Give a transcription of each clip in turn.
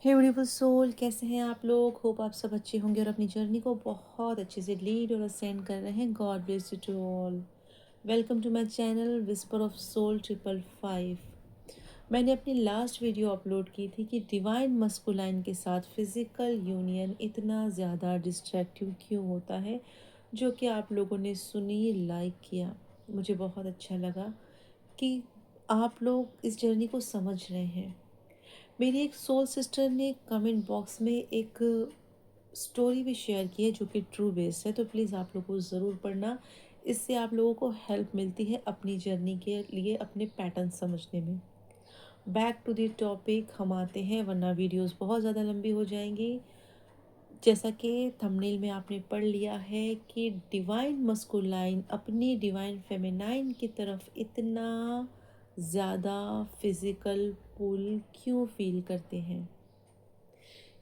हे beautiful soul, कैसे हैं आप लोग? होप आप सब अच्छे होंगे और अपनी जर्नी को बहुत अच्छे से लीड और असेंड कर रहे हैं। God bless you to all. Welcome to my channel whisper of soul 555। मैंने अपनी लास्ट वीडियो अपलोड की थी कि डिवाइन मस्कुलाइन के साथ फिजिकल यूनियन इतना ज़्यादा डिस्ट्रैक्टिव क्यों होता है, जो कि आप लोगों ने सुनी, लाइक किया। मुझे बहुत अच्छा लगा कि आप लोग इस जर्नी को समझ रहे हैं। मेरी एक सोल सिस्टर ने कमेंट बॉक्स में एक स्टोरी भी शेयर की है जो कि ट्रू बेस्ड है, तो प्लीज़ आप लोगों को ज़रूर पढ़ना। इससे आप लोगों को हेल्प मिलती है अपनी जर्नी के लिए अपने पैटर्न समझने में। बैक टू द टॉपिक हम आते हैं, वरना वीडियोस बहुत ज़्यादा लंबी हो जाएंगी। जैसा कि थंबनेल में आपने पढ़ लिया है कि डिवाइन मस्कुलाइन अपनी डिवाइन फेमिनाइन की तरफ इतना ज़्यादा फिज़िकल पुल क्यों फील करते हैं।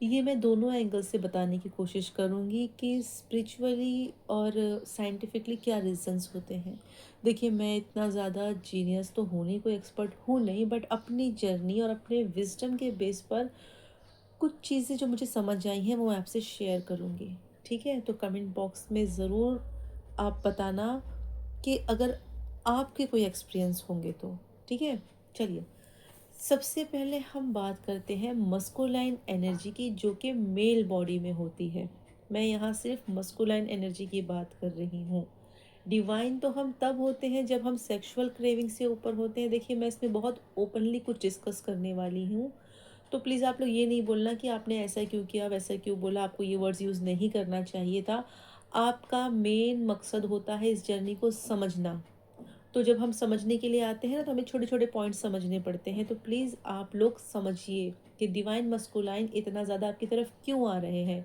ये मैं दोनों एंगल से बताने की कोशिश करूँगी कि स्पिरिचुअली और साइंटिफिकली क्या रीजंस होते हैं। देखिए, मैं इतना ज़्यादा जीनियस तो हूँ नहीं, कोई एक्सपर्ट हूँ नहीं, बट अपनी जर्नी और अपने विजडम के बेस पर कुछ चीज़ें जो मुझे समझ आई हैं वो मैं आपसे शेयर करूँगी। ठीक है, तो कमेंट बॉक्स में ज़रूर आप बताना कि अगर आपके कोई एक्सपीरियंस होंगे तो। ठीक है, चलिए। सबसे पहले हम बात करते हैं मस्कुलाइन एनर्जी की, जो कि मेल बॉडी में होती है। मैं यहाँ सिर्फ मस्कुलाइन एनर्जी की बात कर रही हूँ। डिवाइन तो हम तब होते हैं जब हम सेक्सुअल क्रेविंग से ऊपर होते हैं। देखिए, मैं इसमें बहुत ओपनली कुछ डिस्कस करने वाली हूँ, तो प्लीज़ आप लोग ये नहीं बोलना कि आपने ऐसा क्यों किया, वैसा क्यों बोला, आपको ये वर्ड्स यूज़ नहीं करना चाहिए था। आपका मेन मकसद होता है इस जर्नी को समझना। तो जब हम समझने के लिए आते हैं ना, तो हमें छोटे छोटे पॉइंट्स समझने पड़ते हैं। तो प्लीज़ आप लोग समझिए कि डिवाइन मस्कुलाइन इतना ज़्यादा आपकी तरफ क्यों आ रहे हैं।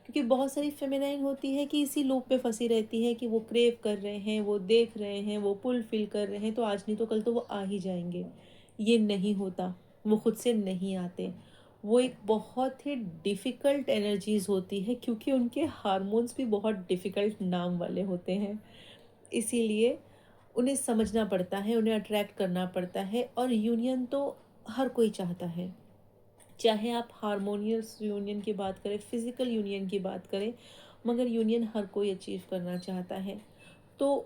क्योंकि बहुत सारी फेमिनाइन होती है कि इसी लूप पे फंसी रहती है कि वो क्रेव कर रहे हैं, वो देख रहे हैं, वो पुल फील कर रहे हैं, तो आज नहीं तो कल तो वो आ ही जाएंगे। ये नहीं होता, वो खुद से नहीं आते। वो एक बहुत ही डिफ़िकल्ट एनर्जीज होती है, क्योंकि उनके हार्मोन्स भी बहुत डिफ़िकल्ट नाम वाले होते हैं। इसीलिए उन्हें समझना पड़ता है, उन्हें अट्रैक्ट करना पड़ता है। और यूनियन तो हर कोई चाहता है, चाहे आप हारमोनियस यूनियन की बात करें, फिजिकल यूनियन की बात करें, मगर यूनियन हर कोई अचीव करना चाहता है। तो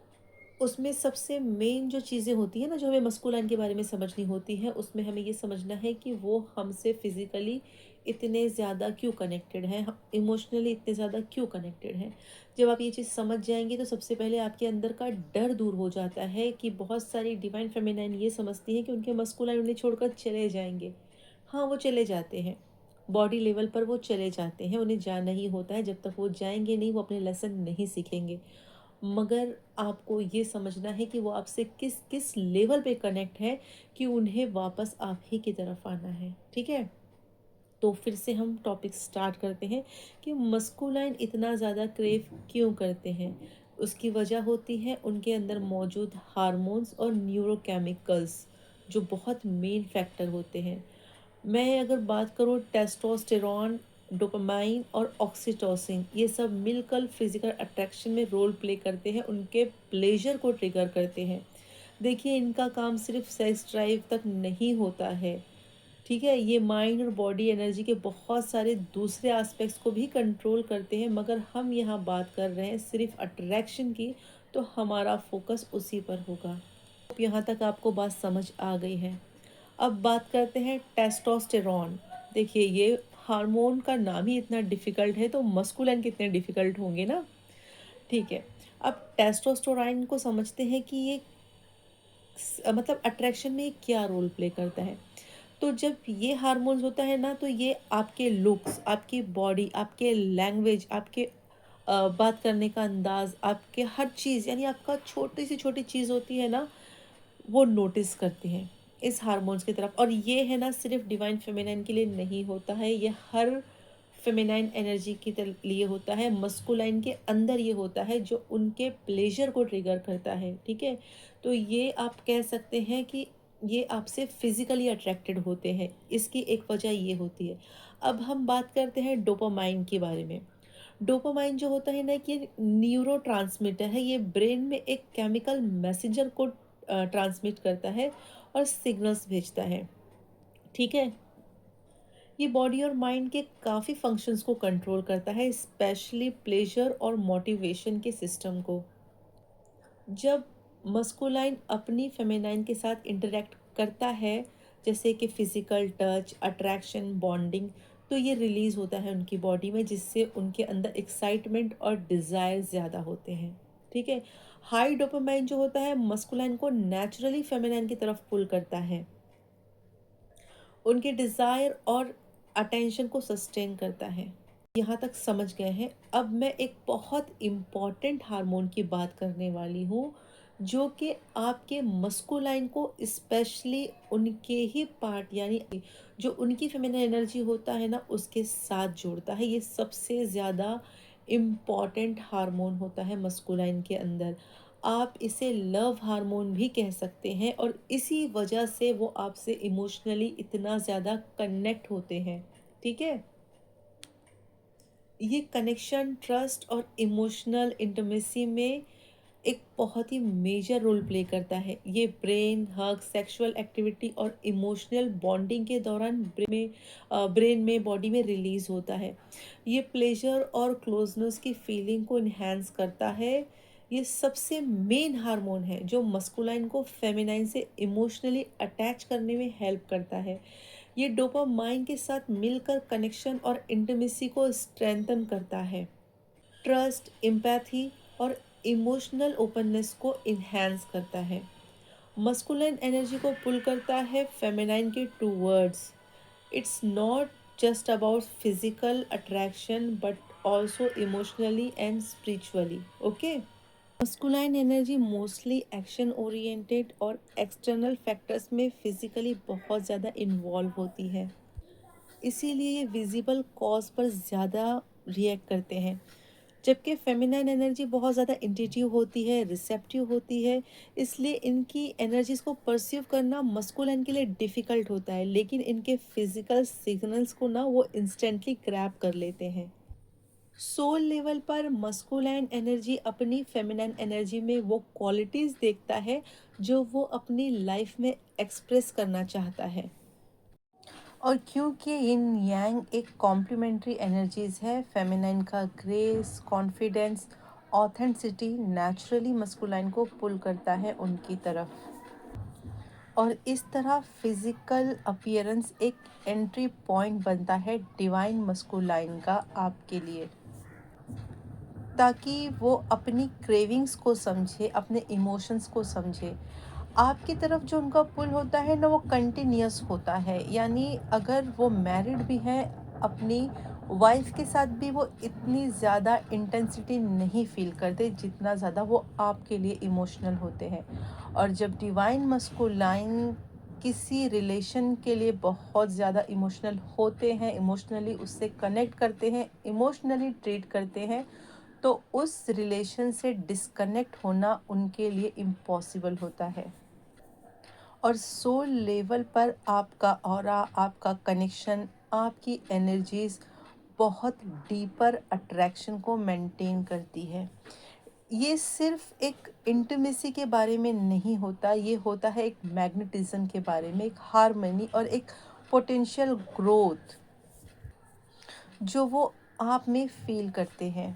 उसमें सबसे मेन जो चीज़ें होती हैं ना, जो हमें मस्कुलाइन के बारे में समझनी होती है, उसमें हमें ये समझना है कि वो हमसे फिज़िकली इतने ज़्यादा क्यों कनेक्टेड हैं, हम इमोशनली इतने ज़्यादा क्यों कनेक्टेड हैं। जब आप ये चीज़ समझ जाएंगे तो सबसे पहले आपके अंदर का डर दूर हो जाता है कि बहुत सारी डिवाइन फेमिनाइन ये समझती हैं कि उनके मस्कुलाइन उन्हें छोड़कर चले जाएंगे। हाँ, वो चले जाते हैं, बॉडी लेवल पर वो चले जाते हैं, उन्हें जाना ही होता है। जब तक वो जाएंगे नहीं, वो अपने लेसन नहीं सीखेंगे। मगर आपको ये समझना है कि वो आपसे किस किस लेवल पे कनेक्ट है कि उन्हें वापस आप ही की तरफ आना है। ठीक है, तो फिर से हम टॉपिक स्टार्ट करते हैं कि मस्कुलाइन इतना ज़्यादा क्रेव क्यों करते हैं। उसकी वजह होती है उनके अंदर मौजूद हार्मोन्स और न्यूरोकेमिकल्स, जो बहुत मेन फैक्टर होते हैं। मैं अगर बात करूँ, टेस्टोस्टेरॉन, डोपामाइन और ऑक्सीटोसिन, ये सब मिलकर फिजिकल अट्रैक्शन में रोल प्ले करते हैं, उनके प्लेजर को ट्रिगर करते हैं। देखिए, इनका काम सिर्फ सेक्स ड्राइव तक नहीं होता है। ठीक है, ये माइंड और बॉडी एनर्जी के बहुत सारे दूसरे एस्पेक्ट्स को भी कंट्रोल करते हैं, मगर हम यहाँ बात कर रहे हैं सिर्फ अट्रैक्शन की, तो हमारा फोकस उसी पर होगा। अब यहाँ तक आपको बात समझ आ गई है। अब बात करते हैं टेस्टोस्टेरॉन। देखिए, ये हार्मोन का नाम ही इतना डिफ़िकल्ट है, तो मस्कुलिन कितने डिफ़िकल्ट होंगे ना। ठीक है, अब टेस्टोस्टेरोन को समझते हैं कि ये मतलब अट्रैक्शन में क्या रोल प्ले करता है। तो जब ये हार्मोन्स होता है ना, तो ये आपके लुक्स, आपकी बॉडी, आपके लैंग्वेज, आपके बात करने का अंदाज, आपके हर चीज़, यानी आपका छोटी से छोटी चीज़ होती है ना, वो नोटिस करते हैं इस हार्मोन्स की तरफ। और ये है ना, सिर्फ डिवाइन फेमिनाइन के लिए नहीं होता है, ये हर फेमिनाइन एनर्जी के लिए होता है। मस्कुलाइन के अंदर ये होता है जो उनके प्लेजर को ट्रिगर करता है। ठीक है, तो ये आप कह सकते हैं कि ये आपसे फिजिकली अट्रैक्टेड होते हैं, इसकी एक वजह ये होती है। अब हम बात करते हैं डोपामाइन के बारे में। डोपामाइन जो होता है ना, कि न्यूरो है, ये ब्रेन में एक केमिकल मैसेंजर को ट्रांसमिट करता है और सिग्नल्स भेजता है। ठीक है, ये बॉडी और माइंड के काफ़ी फंक्शंस को कंट्रोल करता है, स्पेशली प्लेजर और मोटिवेशन के सिस्टम को। जब मस्कुलाइन अपनी फेमिनाइन के साथ इंटरेक्ट करता है, जैसे कि फिजिकल टच, अट्रैक्शन, बॉन्डिंग, तो ये रिलीज होता है उनकी बॉडी में, जिससे उनके अंदर एक्साइटमेंट और डिज़ायर ज़्यादा होते हैं। ठीक है। हाई डोपामाइन जो होता है मस्कुलाइन को नेचुरली फेमिनाइन की तरफ पुल करता है, उनके डिज़ायर और अटेंशन को सस्टेन करता है। यहाँ तक समझ गए हैं। अब मैं एक बहुत इम्पॉर्टेंट हार्मोन की बात करने वाली हूँ, जो कि आपके मस्कुलाइन को स्पेशली उनके ही पार्ट, यानी जो उनकी फेमिनिन एनर्जी होता है ना, उसके साथ जोड़ता है। ये सबसे ज़्यादा इम्पॉर्टेंट हार्मोन होता है मस्कुलाइन के अंदर। आप इसे लव हार्मोन भी कह सकते हैं, और इसी वजह से वो आपसे इमोशनली इतना ज़्यादा कनेक्ट होते हैं। ठीक है। ये कनेक्शन, ट्रस्ट और इमोशनल इंटीमेसी में एक बहुत ही मेजर रोल प्ले करता है। ये ब्रेन हग, सेक्सुअल एक्टिविटी और इमोशनल बॉन्डिंग के दौरान ब्रेन में बॉडी में रिलीज होता है। ये प्लेजर और क्लोजनेस की फीलिंग को इन्हेंस करता है। ये सबसे मेन हार्मोन है जो मस्कुलाइन को फेमिनाइन से इमोशनली अटैच करने में हेल्प करता है। ये डोपामाइन के साथ मिलकर कनेक्शन और इंटीमेसी को स्ट्रेंथन करता है। ट्रस्ट, एम्पैथी और इमोशनल ओपननेस को इन्हेंस करता है। मस्कुलिन एनर्जी को पुल करता है फेमिनाइन के towards. It's not just about physical attraction but also emotionally and spiritually. Okay. Masculine energy mostly action oriented और एक्सटर्नल फैक्टर्स में फिजिकली बहुत ज़्यादा इन्वॉल्व होती है, इसीलिए ये विजिबल कॉज पर ज़्यादा रिएक्ट करते हैं। जबकि फेमिनाइन एनर्जी बहुत ज़्यादा इंट्यूटिव होती है, रिसेप्टिव होती है, इसलिए इनकी एनर्जीज को परसीव करना मस्कुलाइन के लिए डिफ़िकल्ट होता है, लेकिन इनके फिजिकल सिग्नल्स को ना वो इंस्टेंटली ग्रैब कर लेते हैं। सोल लेवल पर मस्कुलाइन एनर्जी अपनी फेमिनाइन एनर्जी में वो क्वालिटीज़ देखता है जो वो अपनी लाइफ में एक्सप्रेस करना चाहता है। और क्योंकि yin yang एक कॉम्प्लीमेंट्री एनर्जीज है, फेमिनाइन का grace, confidence, authenticity naturally masculine को पुल करता है उनकी तरफ। और इस तरह फिजिकल अपीयरेंस एक एंट्री पॉइंट बनता है डिवाइन मस्कुलाइन का आपके लिए, ताकि वो अपनी क्रेविंग्स को समझे, अपने इमोशंस को समझे। आपकी तरफ जो उनका पुल होता है ना, वो कंटिन्यूअस होता है, यानी अगर वो मैरिड भी हैं, अपनी वाइफ के साथ भी वो इतनी ज़्यादा इंटेंसिटी नहीं फील करते जितना ज़्यादा वो आपके लिए इमोशनल होते हैं। और जब डिवाइन मस्कुलाइन किसी रिलेशन के लिए बहुत ज़्यादा इमोशनल होते हैं, इमोशनली उससे कनेक्ट करते हैं, इमोशनली ट्रीट करते हैं, तो उस रिलेशन से डिस्कनेक्ट होना उनके लिए इम्पॉसिबल होता है। और सोल लेवल पर आपका ऑरा, आपका कनेक्शन, आपकी एनर्जीज बहुत डीपर अट्रैक्शन को मेंटेन करती है। ये सिर्फ एक इंटीमेसी के बारे में नहीं होता, ये होता है एक मैग्नेटिज्म के बारे में, एक हार्मनी और एक पोटेंशियल ग्रोथ जो वो आप में फील करते हैं।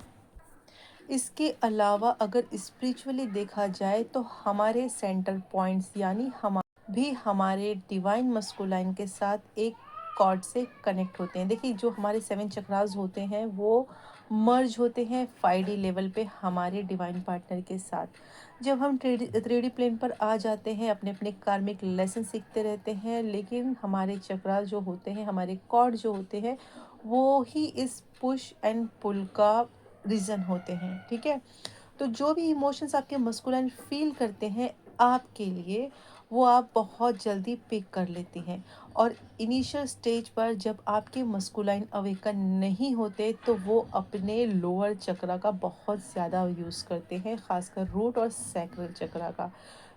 इसके अलावा अगर स्पिरिचुअली देखा जाए तो हमारे सेंटर पॉइंट्स, यानी हम भी हमारे डिवाइन मस्कुलाइन के साथ एक कॉर्ड से कनेक्ट होते हैं। देखिए, जो हमारे 7 चक्रास होते हैं वो मर्ज होते हैं 5D लेवल पे हमारे डिवाइन पार्टनर के साथ। जब हम 3D प्लेन पर आ जाते हैं, अपने अपने कार्मिक लेसन सीखते रहते हैं, लेकिन हमारे चक्रास जो होते हैं, हमारे कॉर्ड जो होते हैं, वो ही इस पुश एंड पुल का रीज़न होते हैं। ठीक है। तो जो भी इमोशंस आपके मस्कुलाइन फील करते हैं आपके लिए, वो आप बहुत जल्दी पिक कर लेती हैं। और इनिशियल स्टेज पर जब आपके मस्कुलाइन अवेकन नहीं होते, तो वो अपने लोअर चक्रा का बहुत ज़्यादा यूज़ करते हैं, खासकर रूट और सैक्रल चक्रा का,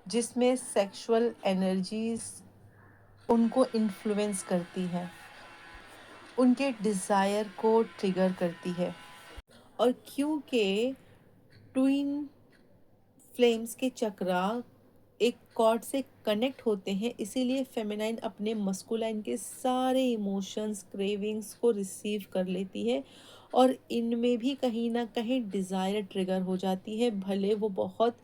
जिसमें सेक्सुअल एनर्जीज उनको इन्फ्लुएंस करती है, उनके डिज़ायर को ट्रिगर करती है। और क्योंकि ट्विन फ्लेम्स के चक्रा एक कॉर्ड से कनेक्ट होते हैं, इसीलिए फेमिनाइन अपने मस्कुलाइन के सारे इमोशंस क्रेविंग्स को रिसीव कर लेती है और इनमें भी कहीं ना कहीं डिज़ायर ट्रिगर हो जाती है, भले वो बहुत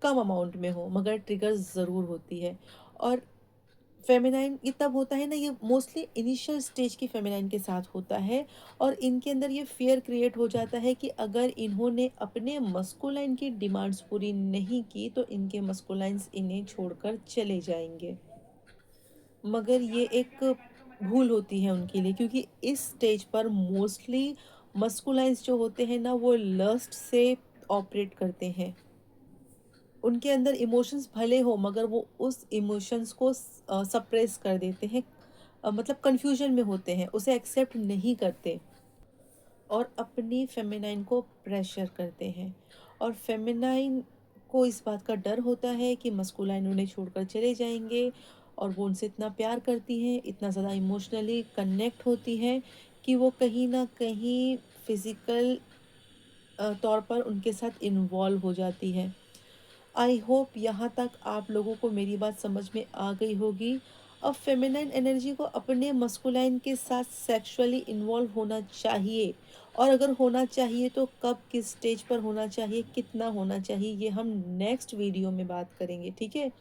कम अमाउंट में हो मगर ट्रिगर ज़रूर होती है। और फेमिनाइन ये तब होता है ना, ये मोस्टली इनिशियल स्टेज की फेमिनाइन के साथ होता है और इनके अंदर ये फियर क्रिएट हो जाता है कि अगर इन्होंने अपने मस्कुलाइन की डिमांड्स पूरी नहीं की तो इनके मस्कुलाइन्स इन्हें छोड़कर चले जाएंगे। मगर ये एक भूल होती है उनके लिए, क्योंकि इस स्टेज पर मोस्टली मस्कुलाइन्स जो होते हैं ना वो लस्ट से ऑपरेट करते हैं। उनके अंदर इमोशंस भले हो मगर वो उस इमोशंस को सप्रेस कर देते हैं, मतलब कंफ्यूजन में होते हैं, उसे एक्सेप्ट नहीं करते और अपनी फेमिनाइन को प्रेशर करते हैं। और फेमिनाइन को इस बात का डर होता है कि मस्कुलाइन उन्हें छोड़कर चले जाएंगे और वो उनसे इतना प्यार करती हैं, इतना ज़्यादा इमोशनली कनेक्ट होती हैं कि वो कहीं ना कहीं फिज़िकल तौर पर उनके साथ इन्वॉल्व हो जाती है। आई होप यहाँ तक आप लोगों को मेरी बात समझ में आ गई होगी। अब फेमिनाइन एनर्जी को अपने मस्कुलाइन के साथ सेक्सुअली इन्वॉल्व होना चाहिए, और अगर होना चाहिए तो कब किस स्टेज पर होना चाहिए, कितना होना चाहिए, ये हम नेक्स्ट वीडियो में बात करेंगे, ठीक है।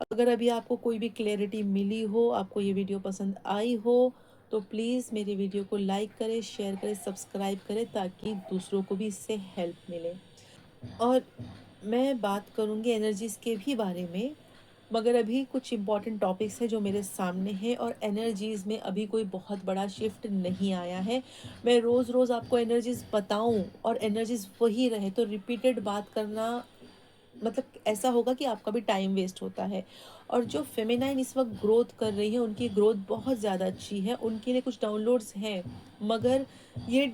अगर अभी आपको कोई भी क्लैरिटी मिली हो, आपको ये वीडियो पसंद आई हो, तो प्लीज़ मेरे वीडियो को लाइक करें, शेयर करें, सब्सक्राइब करें ताकि दूसरों को भी इससे हेल्प मिले। और मैं बात करूँगी एनर्जीज़ के भी बारे में, मगर अभी कुछ इम्पॉर्टेंट टॉपिक्स हैं जो मेरे सामने हैं और एनर्जीज़ में अभी कोई बहुत बड़ा शिफ्ट नहीं आया है। मैं रोज़ रोज़ आपको एनर्जीज़ बताऊँ और एनर्जीज़ वही रहे तो रिपीटेड बात करना, मतलब ऐसा होगा कि आपका भी टाइम वेस्ट होता है। और जो फेमिनाइन इस वक्त ग्रोथ कर रही है उनकी ग्रोथ बहुत ज़्यादा अच्छी है, उनके लिए कुछ डाउनलोड्स हैं, मगर ये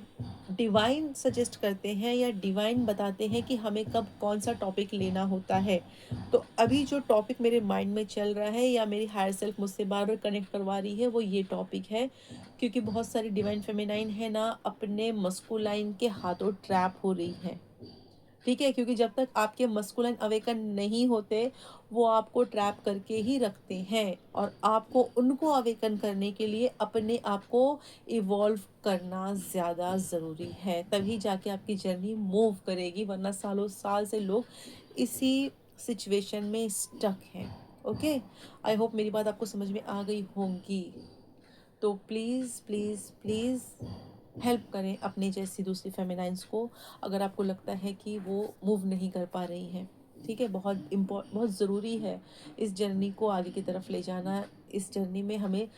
डिवाइन सजेस्ट करते हैं या डिवाइन बताते हैं कि हमें कब कौन सा टॉपिक लेना होता है। तो अभी जो टॉपिक मेरे माइंड में चल रहा है या मेरी हायर सेल्फ मुझसे बार बार कनेक्ट करवा रही है वो ये टॉपिक है, क्योंकि बहुत सारी डिवाइन फेमिनाइन है ना अपने मस्कुलाइन के हाथों ट्रैप हो रही है, ठीक है। क्योंकि जब तक आपके मस्कुलाइन अवेकन नहीं होते वो आपको ट्रैप करके ही रखते हैं और आपको उनको अवेकन करने के लिए अपने आप को इवॉल्व करना ज़्यादा ज़रूरी है, तभी जाके आपकी जर्नी मूव करेगी, वरना सालों साल से लोग इसी सिचुएशन में स्टक हैं। ओके, आई होप मेरी बात आपको समझ में आ गई होगी। तो प्लीज़ प्लीज़ प्लीज़ हेल्प करें अपने जैसी दूसरी फेमिनाइंस को, अगर आपको लगता है कि वो मूव नहीं कर पा रही हैं, ठीक है। बहुत ज़रूरी है इस जर्नी को आगे की तरफ ले जाना, इस जर्नी में हमें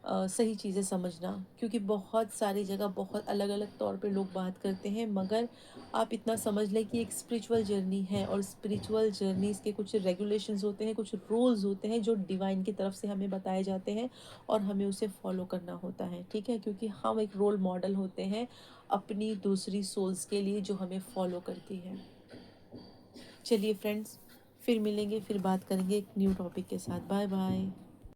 सही चीज़ें समझना, क्योंकि बहुत सारी जगह बहुत अलग अलग तौर पे लोग बात करते हैं, मगर आप इतना समझ लें कि एक स्पिरिचुअल जर्नी है और स्पिरिचुअल जर्नीज़ के कुछ रेगुलेशंस होते हैं, कुछ रूल्स होते हैं जो डिवाइन की तरफ से हमें बताए जाते हैं और हमें उसे फॉलो करना होता है, ठीक है। क्योंकि हम एक रोल मॉडल होते हैं अपनी दूसरी सोल्स के लिए जो हमें फॉलो करती है। चलिए फ्रेंड्स, फिर मिलेंगे, फिर बात करेंगे एक न्यू टॉपिक के साथ। Bye bye.